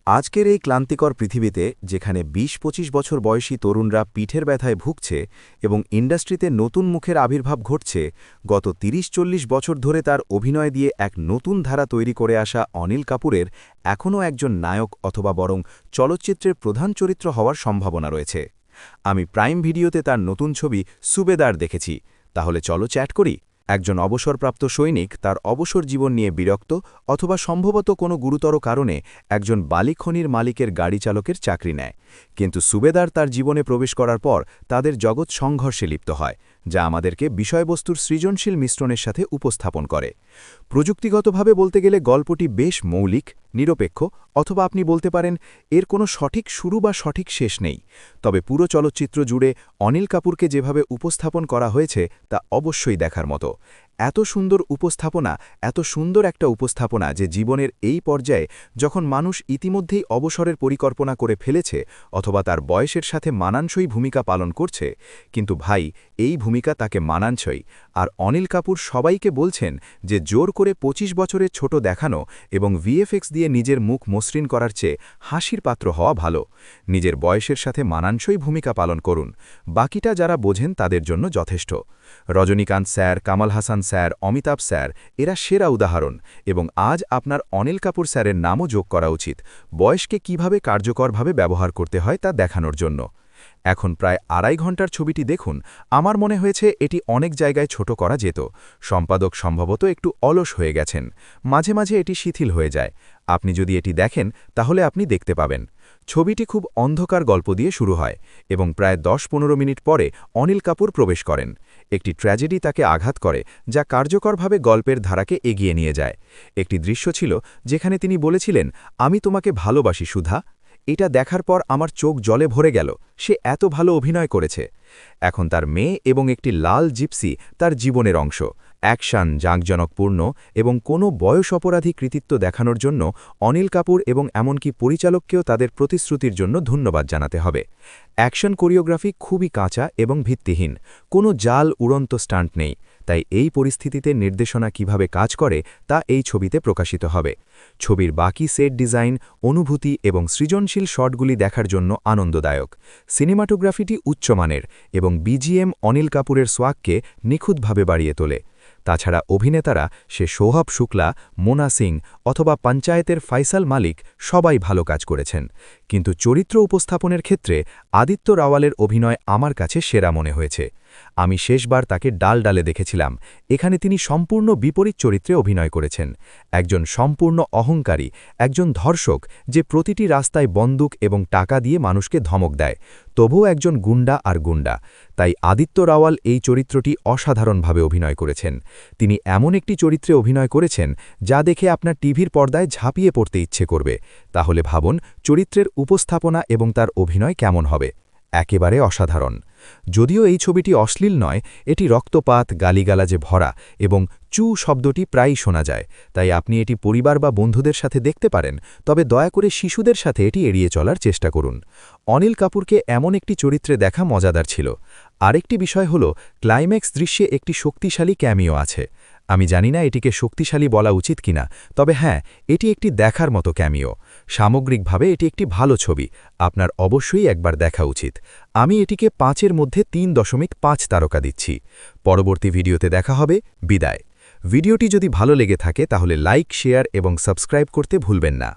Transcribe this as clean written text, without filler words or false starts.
আজকের এই ক্লান্তিকর পৃথিবীতে যেখানে ২০-২৫ বছর বয়সী তরুণরা পিঠের ব্যথায় ভুগছে এবং ইন্ডাস্ট্রিতে নতুন মুখের আবির্ভাব ঘটছে, গত ৩০-৪০ বছর ধরে তার অভিনয় দিয়ে এক নতুন ধারা তৈরি করে আসা অনিল কাপুরের এখনও একজন নায়ক অথবা বরং চলচ্চিত্রের প্রধান চরিত্র হওয়ার সম্ভাবনা রয়েছে। আমি প্রাইম ভিডিওতে তার নতুন ছবি সুবেদার দেখেছি। তাহলে চলো চ্যাট করি। একজন অবসরপ্রাপ্ত সৈনিক তার অবসর জীবন নিয়ে বিরক্ত অথবা সম্ভবত কোনো গুরুতর কারণে একজন বালিখনির মালিকের গাড়ি চালকের চাকরি নেয়, কিন্তু সুবেদার তার জীবনে প্রবেশ করার পর তাদের জগৎ সংঘর্ষে লিপ্ত হয়, যা আমাদেরকে বিষয়বস্তুর সৃজনশীল মিশ্রণের সাথে উপস্থাপন করে। প্রযুক্তিগতভাবে বলতে গেলে গল্পটি বেশ মৌলিক, নিরপেক্ষ, অথবা আপনি বলতে পারেন এর কোনো সঠিক শুরু বা সঠিক শেষ নেই। তবে পুরো চলচ্চিত্র জুড়ে অনিল কাপুরকে যেভাবে উপস্থাপন করা হয়েছে তা অবশ্যই দেখার মতো। এত সুন্দর উপস্থাপনা, এত সুন্দর একটা উপস্থাপনা যে জীবনের এই পর্যায়ে যখন মানুষ ইতিমধ্যেই অবসরের পরিকল্পনা করে ফেলেছে অথবা তার বয়সের সাথে মানানসই ভূমিকা পালন করছে, কিন্তু ভাই, এই ভূমিকা তাকে মানানসই। আর অনিল কাপুর সবাইকে বলছেন যে জোর করে ২৫ বছরের ছোট দেখানো এবং ভিএফএক্স দিয়ে নিজের মুখ মসৃণ করার চেয়ে হাসির পাত্র হওয়া ভালো। নিজের বয়সের সাথে মানানসই ভূমিকা পালন করুন, বাকিটা যারা বোঝেন তাদের জন্য যথেষ্ট। Rajinikanth sir, Kamal Haasan sir, Amitabh sir এরা সেরা উদাহরণ, এবং আজ আপনার অনিল কাপুর স্যারের নামও যোগ করা উচিত বয়সকে কিভাবে কার্যকরভাবে ব্যবহার করতে হয় তা দেখানোর জন্য। এখন প্রায় ২.৫ ঘন্টার ছবিটি দেখুন। আমার মনে হয়েছে এটি অনেক জায়গায় ছোট করা যেত। সম্পাদক সম্ভবত একটু অলস হয়ে গেছেন, মাঝে মাঝে এটি শিথিল হয়ে যায়। আপনি যদি এটি দেখেন তাহলে আপনি দেখতে পাবেন ছবিটি খুব অন্ধকার গল্প দিয়ে শুরু হয় এবং প্রায় ১০-১৫ মিনিট পরে অনিল কাপুর প্রবেশ করেন। একটি ট্র্যাজেডি তাকে আঘাত করে, যা কার্যকরভাবে গল্পের ধারাকে এগিয়ে নিয়ে যায়। একটি দৃশ্য ছিল যেখানে তিনি বলেছিলেন, আমি তোমাকে ভালোবাসি সুধা। এটা দেখার পর আমার চোখ জলে ভরে গেল। সে এত ভালো অভিনয় করেছে। এখন তার মেয়ে এবং একটি লাল জিপসি তার জীবনের অংশ। অ্যাকশন, জাঁকজনকপূর্ণ এবং কোনো বয়স অপরাধী কৃতিত্ব দেখানোর জন্য অনিল কাপুর এবং এমনকি পরিচালককেও তাদের প্রতিশ্রুতির জন্য ধন্যবাদ জানাতে হবে। অ্যাকশন কোরিওগ্রাফি খুবই কাঁচা এবং ভিত্তিহীন, কোনো জাল উড়ন্ত স্টান্ট নেই। তাই এই পরিস্থিতিতে নির্দেশনা কিভাবে কাজ করে তা এই ছবিতে প্রকাশিত হবে। ছবির বাকি সেট ডিজাইন, অনুভূতি এবং সৃজনশীল শটগুলি দেখার জন্য আনন্দদায়ক। সিনেমাটোগ্রাফিটি উচ্চমানের এবং বিজিএম অনিল কাপুরের সোয়াগকে নিখুঁতভাবে বাড়িয়ে তোলে। তাছাড়া অভিনেতারা, সে সোহব শুক্লা, মোনা সিং অথবা পঞ্চায়েতের ফাইসাল মালিক, সবাই ভালো কাজ করেছেন। কিন্তু চরিত্র উপস্থাপনের ক্ষেত্রে আদিত্য রাওয়ালের অভিনয় আমার কাছে সেরা মনে হয়েছে। আমি শেষবার তাকে ডাল ডালে দেখেছিলাম। এখানে তিনি সম্পূর্ণ বিপরীত চরিত্রে অভিনয় করেছেন। একজন সম্পূর্ণ অহংকারী, একজন ধর্ষক যে প্রতিটি রাস্তায় বন্দুক এবং টাকা দিয়ে মানুষকে ধমক দেয়, তবুও একজন গুন্ডা আর গুন্ডা। তাই আদিত্য রাওয়াল এই চরিত্রটি অসাধারণভাবে অভিনয় করেছেন। তিনি এমন একটি চরিত্রে অভিনয় করেছেন যা দেখে আপনার টিভির পর্দায় ঝাঁপিয়ে পড়তে ইচ্ছে করবে। তাহলে ভাবুন চরিত্রের উপস্থাপনা এবং তার অভিনয় কেমন হবে। একেবারে অসাধারণ। যদিও এই ছবিটি অশ্লীল নয়, এটি রক্তপাত, গালিগালাজে ভরা এবং চু শব্দটি প্রায়ই শোনা যায়। তাই আপনি এটি পরিবার বা বন্ধুদের সাথে দেখতে পারেন, তবে দয়া করে শিশুদের সাথে এটি এড়িয়ে চলার চেষ্টা করুন। অনিল কাপুরকে এমন একটি চরিত্রে দেখা মজাদার ছিল। আরেকটি বিষয় হল, ক্লাইম্যাক্স দৃশ্যে একটি শক্তিশালী ক্যামিও আছে। আমি জানি না এটিকে শক্তিশালী বলা উচিত কিনা, তবে হ্যাঁ, এটি একটি দেখার মতো ক্যামিও। সামগ্রিকভাবে এটি একটি ভালো ছবি, আপনার অবশ্যই একবার দেখা উচিত। আমি এটিকে ৫-এর মধ্যে ৩.৫ তারকা দিচ্ছি। পরবর্তী ভিডিওতে দেখা হবে। বিদায়। ভিডিওটি যদি ভালো লেগে থাকে তাহলে লাইক, শেয়ার এবং সাবস্ক্রাইব করতে ভুলবেন না।